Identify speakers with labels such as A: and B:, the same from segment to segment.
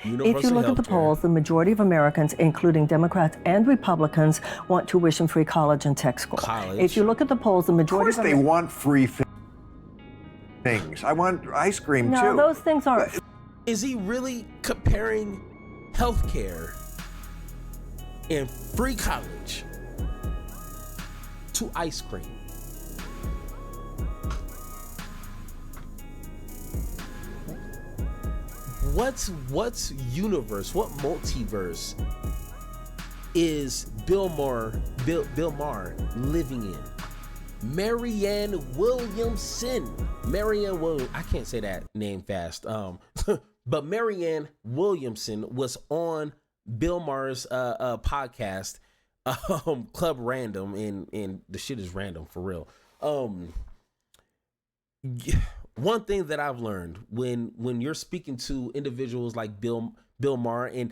A: If you look at the polls, the majority of Americans, including Democrats and Republicans, want tuition-free college and tech school. If you look at the polls, the majority
B: of they want free things. I want ice cream too.
A: No, those things aren't.
C: Is he really comparing healthcare and free college to ice cream? What's universe? What multiverse is Bill Maher living in? Marianne Williamson. I can't say that name fast. But Marianne Williamson was on Bill Maher's podcast, Club Random, and the shit is random for real. One thing that I've learned when you're speaking to individuals like Bill Maher, and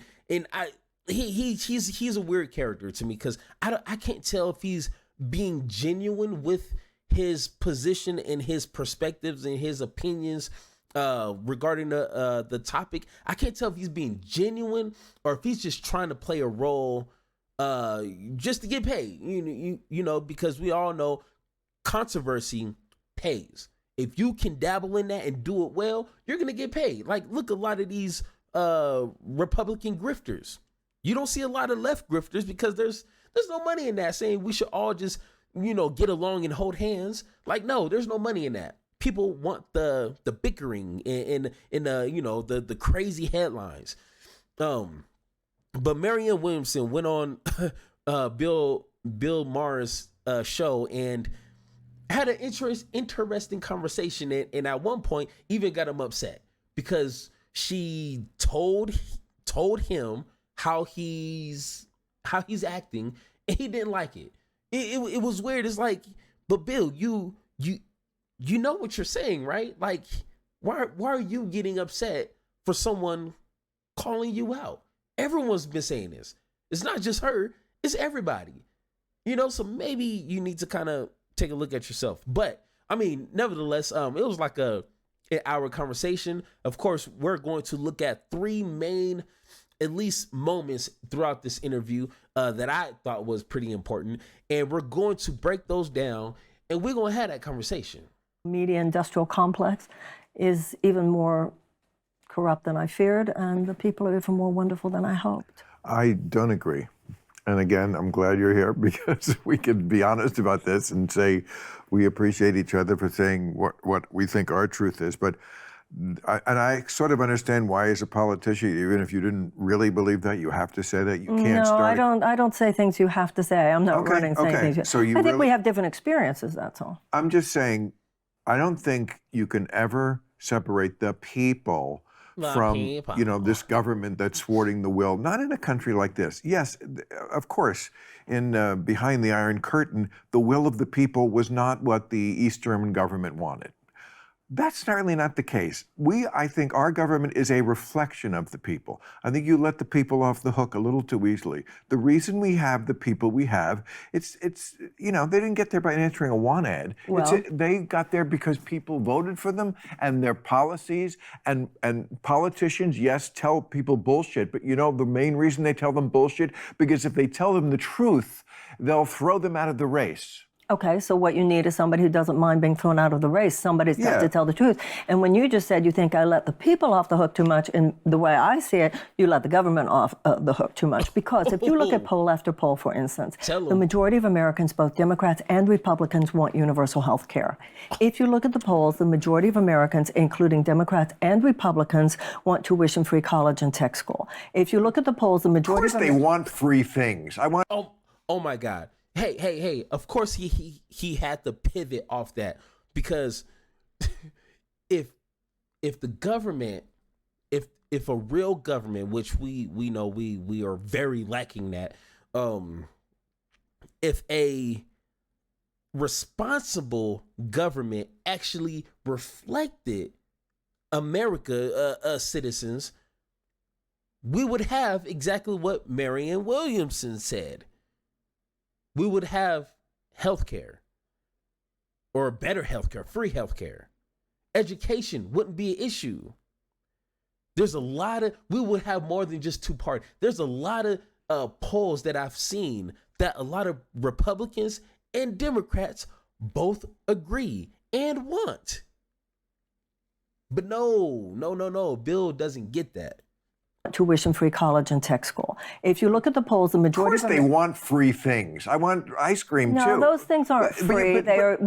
C: he's a weird character to me, because I can't tell if he's being genuine with his position and his perspectives and his opinions regarding the topic. I can't tell if he's being genuine or if he's just trying to play a role just to get paid. You know, because we all know controversy pays. If you can dabble in that and do it well, you're gonna get paid. Like, look, a lot of these Republican grifters. You don't see a lot of left grifters because there's no money in that, saying we should all just, get along and hold hands. Like, no, there's no money in that. People want the bickering and the crazy headlines. But Marianne Williamson went on Bill Maher's show and had an interesting conversation, and at one point even got him upset because she told him how he's acting, and he didn't like it. It was weird. It's like, but Bill, you know what you're saying, right? Like, why are you getting upset for someone calling you out? Everyone's been saying this. It's not just her, it's everybody. So maybe you need to kind of take a look at yourself. But I mean, nevertheless, it was like an hour conversation. Of course, we're going to look at three main, at least, moments throughout this interview that I thought was pretty important, and we're going to break those down, and we're going to have that conversation.
A: Media industrial complex is even more corrupt than I feared, and the people are even more wonderful than I hoped.
B: I don't agree. And again, I'm glad you're here because we can be honest about this and say we appreciate each other for saying what we think our truth is. But I sort of understand why, as a politician, even if you didn't really believe that, you have to say that. You can't start.
A: No, I don't say things you have to say. I'm not running saying things.
B: So
A: I think we have different experiences, that's all.
B: I'm just saying, I don't think you can ever separate the people from this government that's thwarting the will. Not in a country like this. Yes, of course, in behind the Iron Curtain, the will of the people was not what the East German government wanted. That's certainly not the case. I think our government is a reflection of the people. I think you let the people off the hook a little too easily. The reason we have the people we have, it's they didn't get there by answering a want ad.
A: Well,
B: they got there because people voted for them, and their policies and politicians, yes, tell people bullshit, but the main reason they tell them bullshit, because if they tell them the truth, they'll throw them out of the race.
A: Okay, so what you need is somebody who doesn't mind being thrown out of the race. Somebody's got to tell the truth. And when you just said you think I let the people off the hook too much, and the way I see it, you let the government off the hook too much. Because if you look at poll after poll, for instance, the majority of Americans, both Democrats and Republicans, want universal health care. If you look at the polls, the majority of Americans, including Democrats and Republicans, want tuition-free college and tech school. If you look at the polls, the majority
B: of they want free things.
C: Oh my God. Hey, of course he had to pivot off that, because if the government, if a real government, which we know we are very lacking that, if a responsible government actually reflected America citizens, we would have exactly what Marianne Williamson said. We would have healthcare, or better healthcare, free healthcare. Education wouldn't be an issue. There's a lot of, we would have more than just two parties. There's a lot of polls that I've seen that a lot of Republicans and Democrats both agree and want. But no, Bill doesn't get that.
A: Tuition-free college and tech school. If you look at the polls, the majority
B: of course they want free things. I want ice cream too.
A: No, those things aren't free. They are.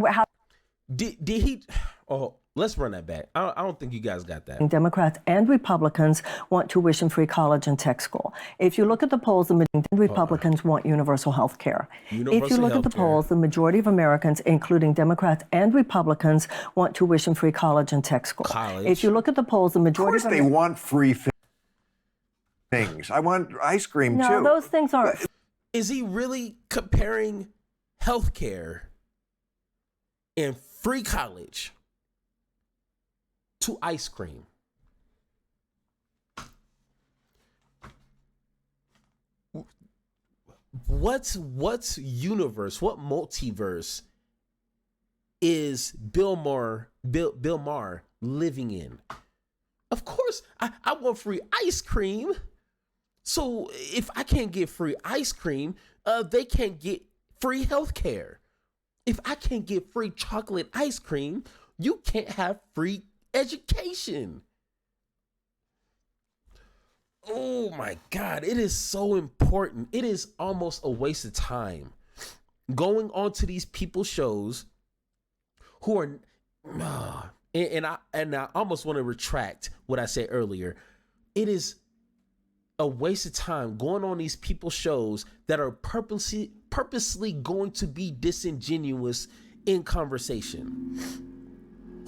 C: Did he? Oh, let's run that back. I don't think you guys got that.
A: Democrats and Republicans want tuition-free college and tech school. If you look at the polls, the Republicans want universal health care. If you look at the polls, the majority of Americans, including Democrats and Republicans, want tuition-free college and tech school. If you look at the polls, the majority
B: of course they want free things. I want ice cream too.
A: No, those things aren't.
C: Is he really comparing health care and free college to ice cream? What's universe, what multiverse is Bill Maher living in? Of course, I want free ice cream. So if I can't get free ice cream, they can't get free health care. If I can't get free chocolate ice cream, you can't have free education. Oh my God, it is so important. It is almost a waste of time going on to these people's shows who are, and I almost want to retract what I said earlier. It is a waste of time going on these people's shows that are purposely going to be disingenuous in conversation.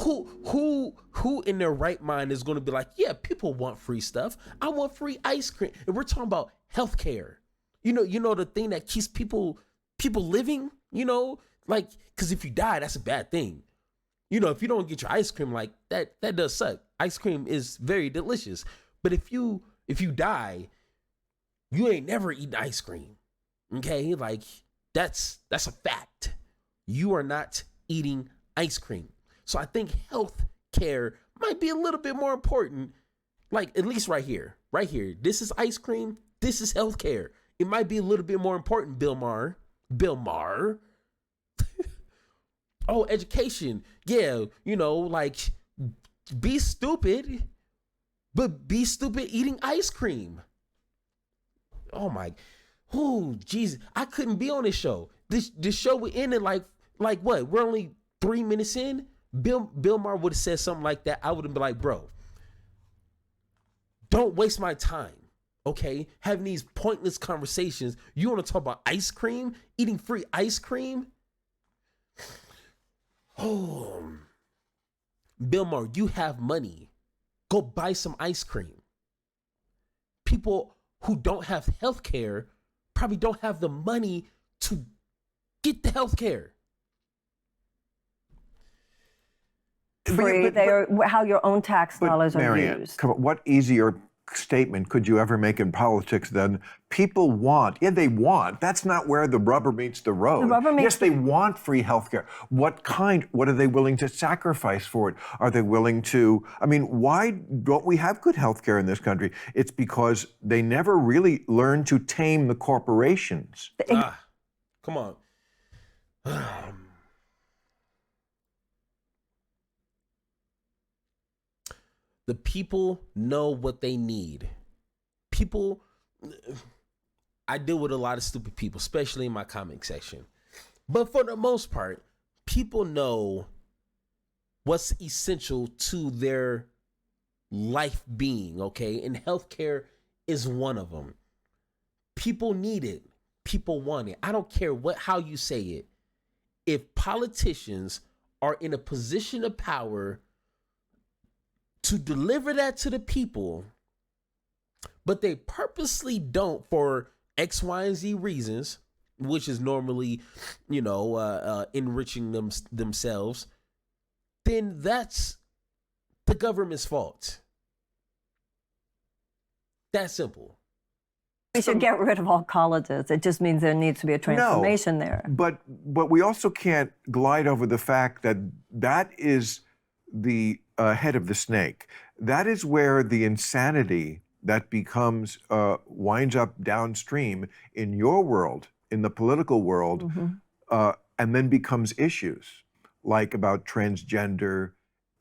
C: Who in their right mind is going to be like, yeah, people want free stuff. I want free ice cream. And we're talking about healthcare. You know the thing that keeps people living, like, because if you die, that's a bad thing. If you don't get your ice cream, like that does suck. Ice cream is very delicious. But if you die, you ain't never eaten ice cream. Okay? Like that's a fact. You are not eating ice cream. So I think health care might be a little bit more important. Like at least right here. This is ice cream. This is health care. It might be a little bit more important, Bill Maher. Oh, education. Yeah, like be stupid, but be stupid eating ice cream. Oh, Jesus. I couldn't be on this show. This show would end in like what? We're only 3 minutes in. Bill Maher would have said something like that. I would have been like, bro, don't waste my time. Okay? Having these pointless conversations. You want to talk about ice cream? Eating free ice cream? Oh, Bill Maher, you have money. Go buy some ice cream. People who don't have health care probably don't have the money to get the health care.
A: Free, they are how your own tax dollars are
B: Marianne,
A: used.
B: Come on, what easier statement could you ever make in politics than people want? Yeah, they want. That's not where the rubber meets the road. Yes, they want free health care. What kind? What are they willing to sacrifice for it? Are they willing to? I mean, why don't we have good health care in this country? It's because they never really learned to tame the corporations.
C: Come on. The people know what they need. I deal with a lot of stupid people, especially in my comment section. But for the most part, people know what's essential to their life being, okay? And healthcare is one of them. People need it. People want it. I don't care how you say it. If politicians are in a position of power to deliver that to the people, but they purposely don't for X, Y, and Z reasons, which is normally, enriching themselves, then that's the government's fault. That simple.
A: We should get rid of all colleges. It just means there needs to be a transformation there.
B: But we also can't glide over the fact that is the head of the snake. That is where the insanity that becomes winds up downstream in your world, in the political world, and then becomes issues like about transgender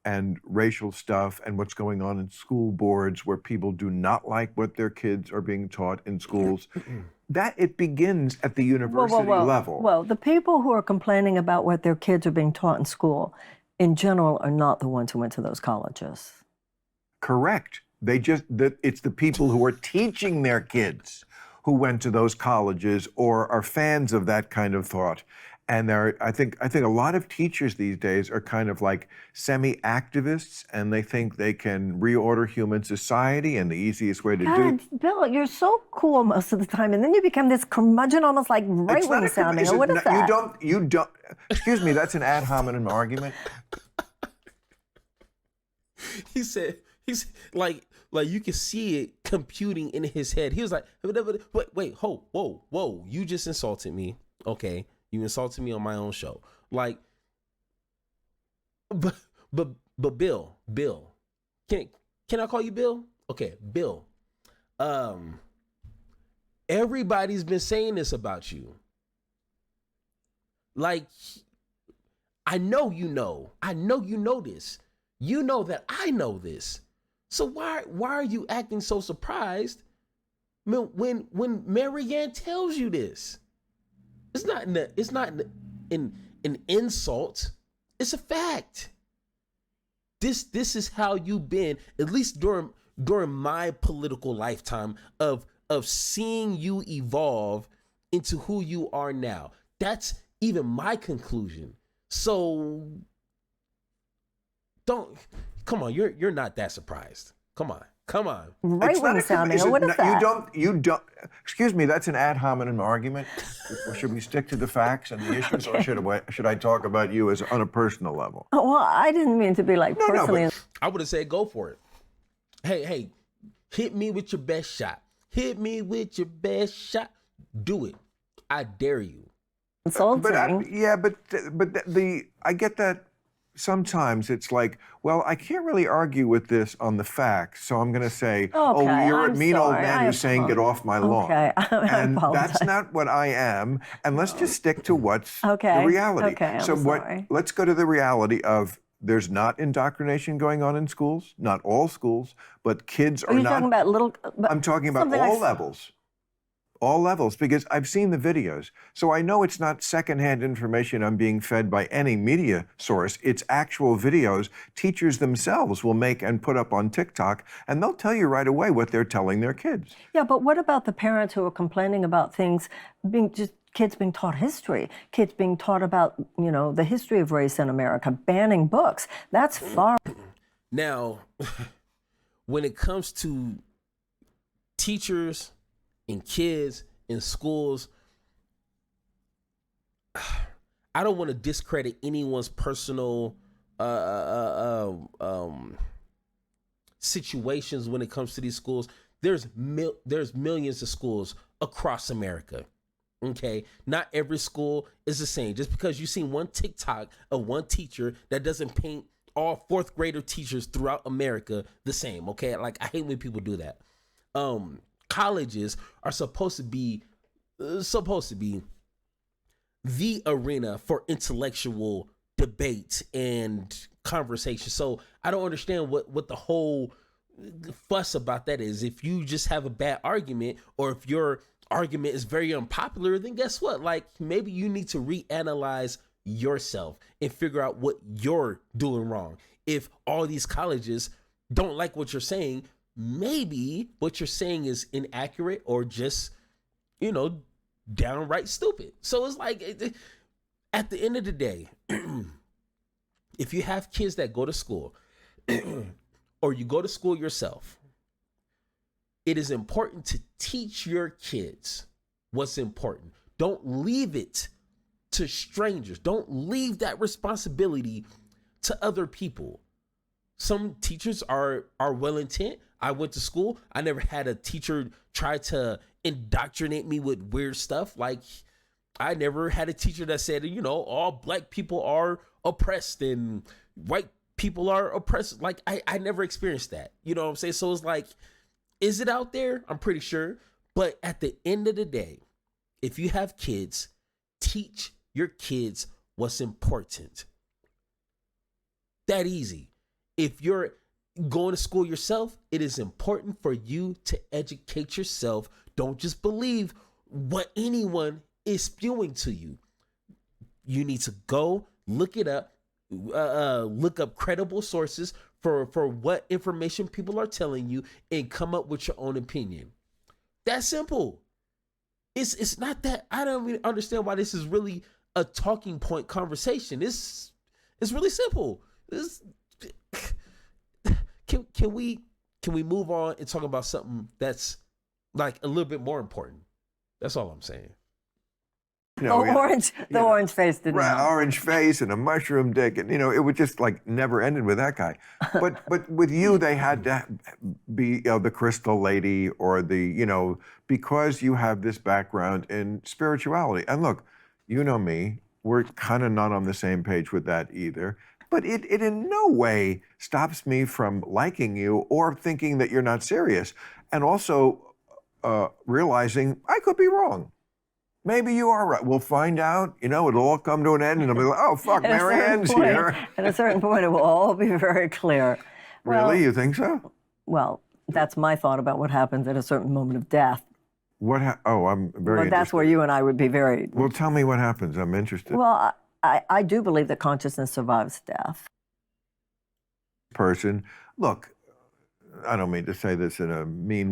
B: and racial stuff and what's going on in school boards where people do not like what their kids are being taught in schools. That it begins at the university level.
A: Well, the people who are complaining about what their kids are being taught in school, in general, are not the ones who went to those colleges.
B: Correct. It's the people who are teaching their kids who went to those colleges or are fans of that kind of thought. And I think a lot of teachers these days are kind of like semi-activists, and they think they can reorder human society, and the easiest way to do it.
A: Bill, you're so cool most of the time, and then you become this curmudgeon, almost like right-wing sounding. What is that? You don't.
B: Excuse me. That's an ad hominem argument.
C: He said like you can see it computing in his head. He was like, wait, whoa, you just insulted me. Okay. You insulted me on my own show. Like, but Bill, can I call you Bill? Okay, Bill. Everybody's been saying this about you. Like, I know you know this. You know that I know this. So why are you acting so surprised when Marianne tells you this? It's not an insult. It's a fact. This is how you've been, at least during my political lifetime of seeing you evolve into who you are now. That's even my conclusion. So come on, you're not that surprised. Come on.
A: Right-wing sounding, or what is that?
B: You don't, excuse me, that's an ad hominem argument? Or should we stick to the facts and the issues, or should I talk about you on a personal level?
A: Oh, well, I didn't mean to be like personally.
B: No,
C: I would have said go for it. Hey, hit me with your best shot. Hit me with your best shot. Do it. I dare you.
A: Insulting.
B: I get that. Sometimes it's like, well, I can't really argue with this on the facts, so I'm going to say, you're a mean old man who's saying, get off my lawn. And that's not what I am. And let's just stick to what's the reality.
A: Okay, sorry.
B: Let's go to the reality of there's not indoctrination going on in schools, not all schools, but kids are not.
A: Talking about
B: I'm talking about all levels. All levels, because I've seen the videos. So I know it's not secondhand information I'm being fed by any media source. It's actual videos teachers themselves will make and put up on TikTok, and they'll tell you right away what they're telling their kids.
A: Yeah, but what about the parents who are complaining about things kids being taught history, kids being taught about, the history of race in America, banning books? That's far.
C: Now, when it comes to teachers and kids in schools, I don't want to discredit anyone's personal situations when it comes to these schools. There's millions of schools across America. Okay, not every school is the same. Just because you see one TikTok of one teacher, that doesn't paint all fourth grader teachers throughout America the same. Okay, like I hate when people do that. Colleges are supposed to be the arena for intellectual debate and conversation. So I don't understand what the whole fuss about that is. If you just have a bad argument, or if your argument is very unpopular, then guess what? Like, maybe you need to reanalyze yourself and figure out what you're doing wrong. If all these colleges don't like what you're saying, maybe what you're saying is inaccurate or just, downright stupid. So it's like, at the end of the day, if you have kids that go to school or you go to school yourself, it is important to teach your kids what's important. Don't leave it to strangers. Don't leave that responsibility to other people. Some teachers are well intent. I went to school. I never had a teacher try to indoctrinate me with weird stuff. Like, I never had a teacher that said, all black people are oppressed and white people are oppressed. Like I never experienced that. You know what I'm saying? So it's like, is it out there? I'm pretty sure. But at the end of the day, if you have kids, teach your kids what's important. That easy. If you're going to school yourself, it is important for you to educate yourself. Don't just believe what anyone is spewing to you. You need to go look it up, look up credible sources for what information people are telling you, and come up with your own opinion. That's simple. It's not that. I don't even understand why this is really a talking point conversation. It's really simple. Can we move on and talk about something that's like a little bit more important? That's all I'm saying.
A: The orange face didn't
B: right,
A: help.
B: orange face and a mushroom dick, and it would just like never ended with that guy. But with you, they had to be the crystal lady or the because you have this background in spirituality. And look, you know me, we're kind of not on the same page with that either. But it in no way stops me from liking you or thinking that you're not serious, and also realizing I could be wrong. Maybe you are right. We'll find out. It'll all come to an end, and it'll be like, oh, fuck, Marianne's here.
A: At a certain point, it will all be very clear.
B: Really? You think so?
A: Well, that's my thought about what happens at a certain moment of death.
B: I'm very interested.
A: That's where you and I would be very...
B: Well, tell me what happens. I'm interested.
A: Well, I do believe that consciousness survives death.
B: Person. Look, I don't mean to say this in a mean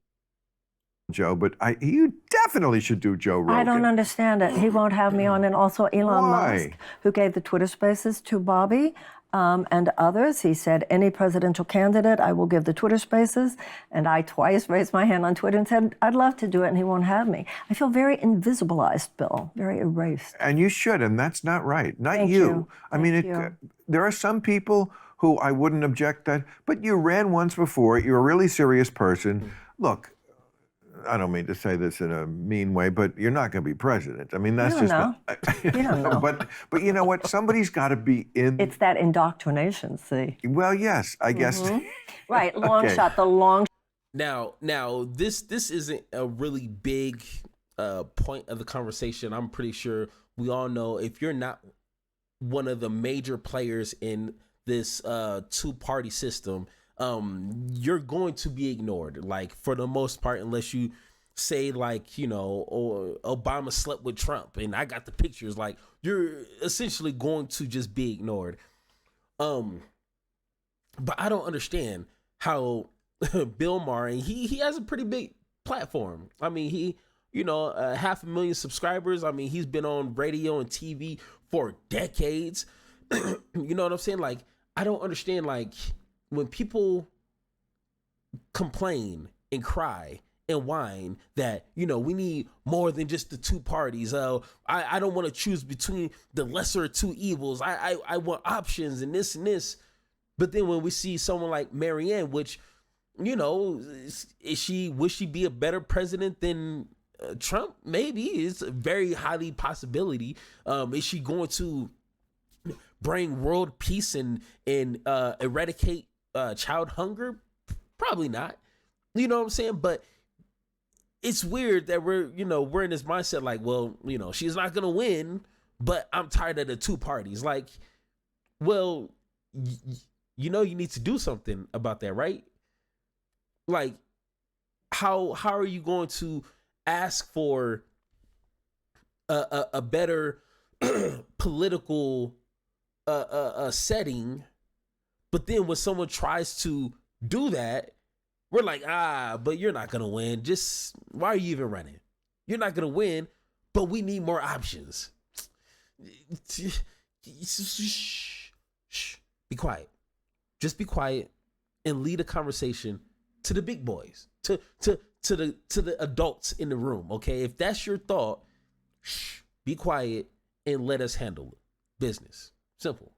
B: Joe, but you definitely should do Joe Rogan.
A: I don't understand it. He won't have me on. And also Elon Musk, who gave the Twitter Spaces to Bobby and others. He said, any presidential candidate, I will give the Twitter Spaces. And I twice raised my hand on Twitter and said, I'd love to do it, and he won't have me. I feel very invisibilized, Bill, very erased.
B: And you should, and that's not right. Not
A: Thank
B: you. I
A: Thank
B: mean,
A: you.
B: There are some people who I wouldn't object that, but you ran once before. You're a really serious person. Look, I don't mean to say this in a mean way, but you're not going to be president. I mean, that's just
A: not. You don't know.
B: But you know what? Somebody's got to be in.
A: It's that indoctrination, see?
B: Well, yes, I guess.
A: Right, long shot, the long.
C: Now, this isn't a really big point of the conversation. I'm pretty sure we all know if you're not one of the major players in this two-party system, you're going to be ignored, like, for the most part, unless you say, like, or Obama slept with Trump and I got the pictures. Like, you're essentially going to just be ignored. But I don't understand how Bill Maher, and he has a pretty big platform. I mean, he 500,000 subscribers. I mean, he's been on radio and TV for decades. You know what I'm saying? Like, I don't understand, like, when people complain and cry and whine that, we need more than just the two parties. I don't want to choose between the lesser of two evils. I want options and this. But then when we see someone like Marianne, which, would she be a better president than Trump? Maybe. It's a very highly possibility. Is she going to bring world peace and eradicate child hunger? Probably not. You know what I'm saying? But it's weird that we're in this mindset like, well, she's not gonna win, but I'm tired of the two parties. Like, well, you need to do something about that, right? Like, how are you going to ask for a better political setting, but then when someone tries to do that, we're like, but you're not gonna win. Just, why are you even running? You're not gonna win, but we need more options. Shh. Be quiet. Just be quiet and lead a conversation to the big boys, to the adults in the room. Okay, if that's your thought, be quiet and let us handle it. Business. Simple.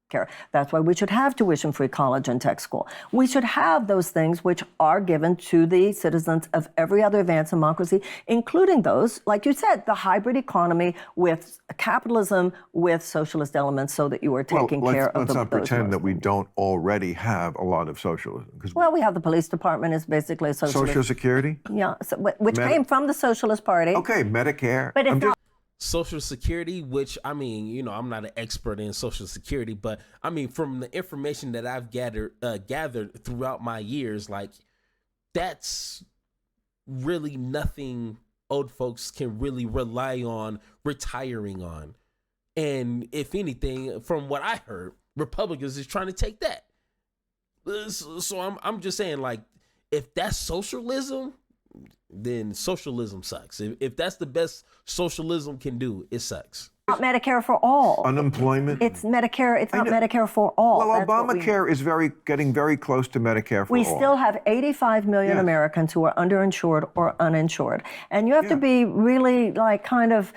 A: care. That's why we should have tuition-free college and tech school. We should have those things which are given to the citizens of every other advanced democracy, including those, like you said, the hybrid economy with capitalism with socialist elements, so that you are taking care of
B: let's not
A: those
B: pretend that we
A: things.
B: don't already have a lot of socialism.
A: Well, we have the police department is basically a socialist.
B: Social Security?
A: Yeah, so, which came from the Socialist Party.
B: Okay, Medicare.
A: But it's not.
C: Social Security, which, I mean, you know, I'm not an expert in Social Security, but I mean, from the information that I've gathered throughout my years, like, that's really nothing old folks can really rely on retiring on. And if anything, from what I heard, Republicans is trying to take that. So I'm just saying, like, if that's socialism, then socialism sucks. If that's the best socialism can do, it sucks.
A: Not Medicare for all.
B: Unemployment?
A: It's Medicare. It's not Medicare for all.
B: Well,
A: That's what
B: Obamacare is getting very close to Medicare for all.
A: We still have 85 million Americans who are underinsured or uninsured. And you have to be really like kind of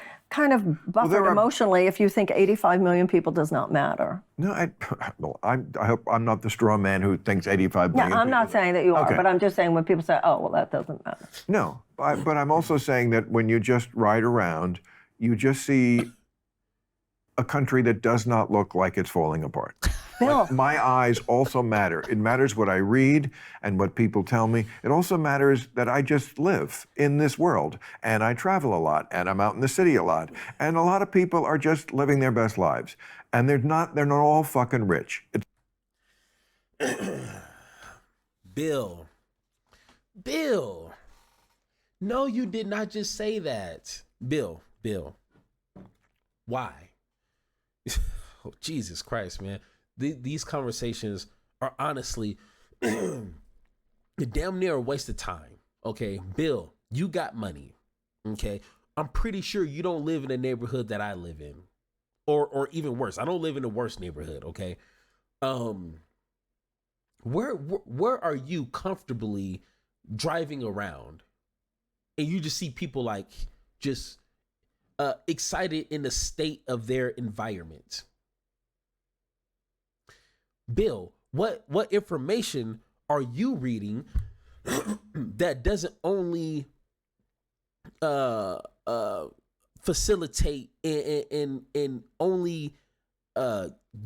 A: buffered emotionally if you think 85 million people does not matter.
B: No, I hope I'm not the straw man who thinks 85 million.
A: Yeah, I'm not saying that you are, but I'm just saying when people say, oh, well, that doesn't matter.
B: No, but I'm also saying that when you just ride around, you just see a country that does not look like it's falling apart.
A: Bill.
B: Like, my eyes also matter. It matters what I read and what people tell me. It also matters that I just live in this world and I travel a lot and I'm out in the city a lot. And a lot of people are just living their best lives. And they're not all fucking rich.
C: Bill. No, you did not just say that. Bill. Why? Oh, Jesus Christ, man. These conversations are honestly damn near a waste of time. Okay, Bill, you got money. Okay, I'm pretty sure you don't live in the neighborhood that I live in, or even worse. I don't live in the worst neighborhood. Okay, where are you comfortably driving around, and you just see people like just excited in the state of their environment? Bill, what information are you reading that doesn't only facilitate and only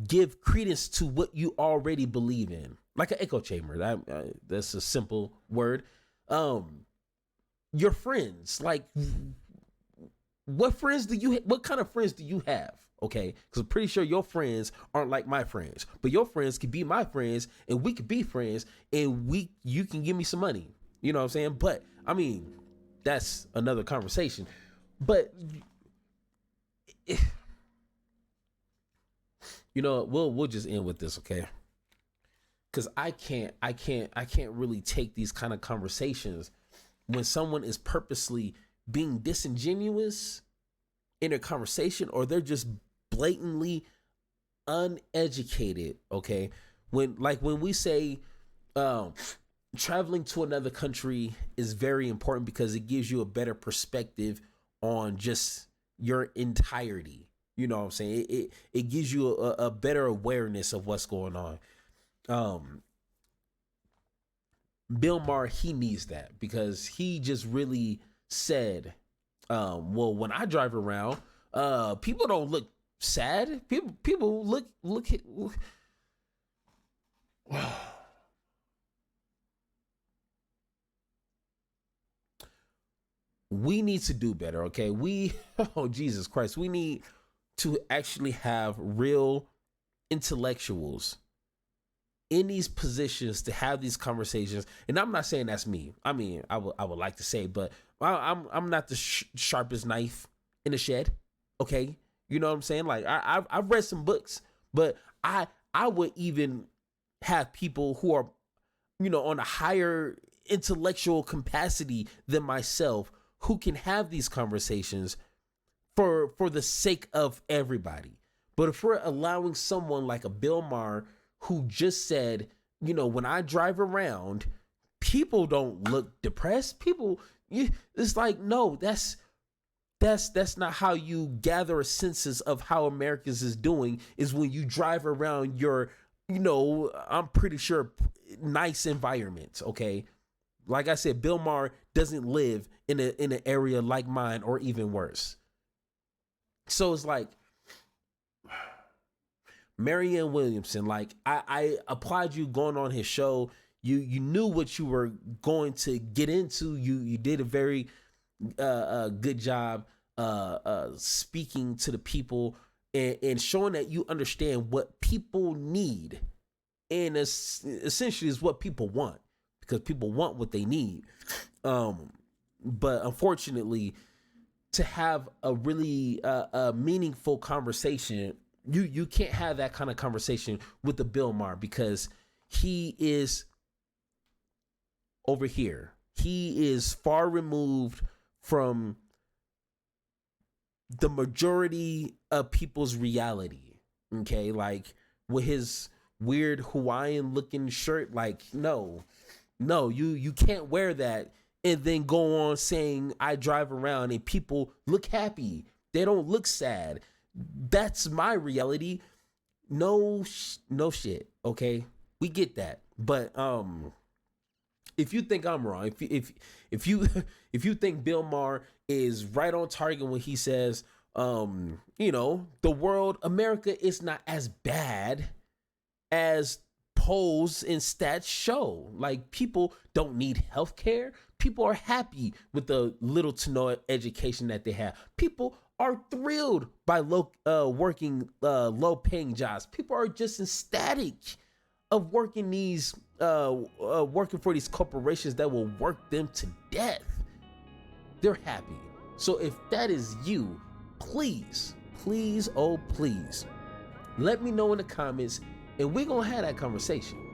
C: give credence to what you already believe in, like an echo chamber? That's a simple word. Your friends, like, what kind of friends do you have? Okay, because I'm pretty sure your friends aren't like my friends, but your friends could be my friends, and we could be friends, and you can give me some money. You know what I'm saying? But I mean, that's another conversation. But you know, we'll just end with this, okay? Because I can't really take these kind of conversations when someone is purposely being disingenuous in a conversation, or they're just blatantly uneducated. Okay, when we say traveling to another country is very important because it gives you a better perspective on just your entirety. You know what I'm saying? It gives you a better awareness of what's going on. Bill Maher, he needs that, because he just really said, well, when I drive around, people don't look sad. People look at. We need to do better, okay? Oh, Jesus Christ, we need to actually have real intellectuals in these positions to have these conversations. And I'm not saying that's me. I mean, I would like to say, but I'm not the sharpest knife in the shed, okay? You know what I'm saying? Like, I've read some books, but I would even have people who are, you know, on a higher intellectual capacity than myself, who can have these conversations for the sake of everybody. But if we're allowing someone like a Bill Maher, who just said, you know, when I drive around, people don't look depressed. It's like, no, that's that's not how you gather a census of how Americans is doing, is when you drive around your, I'm pretty sure nice environments. Okay. Like I said, Bill Maher doesn't live in an area like mine or even worse. So it's like, Marianne Williamson, like I applaud you going on his show. You knew what you were going to get into. You did a very good job speaking to the people and showing that you understand what people need, and essentially is what people want, because people want what they need. But unfortunately, to have a really meaningful conversation, you can't have that kind of conversation with the Bill Maher, because he is over here. He is far removed from the majority of people's reality. Okay, like with his weird Hawaiian looking shirt, like no, you can't wear that and then go on saying I drive around and people look happy. They don't look sad. That's my reality. No shit. Okay, we get that. But if you think I'm wrong, if you think Bill Maher is right on target when he says, America is not as bad as polls and stats show. Like, people don't need health care. People are happy with the little to no education that they have. People are thrilled by working low paying jobs. People are just ecstatic of working working for these corporations that will work them to death. They're happy. So if that is you, please, oh please, let me know in the comments, and we're gonna have that conversation.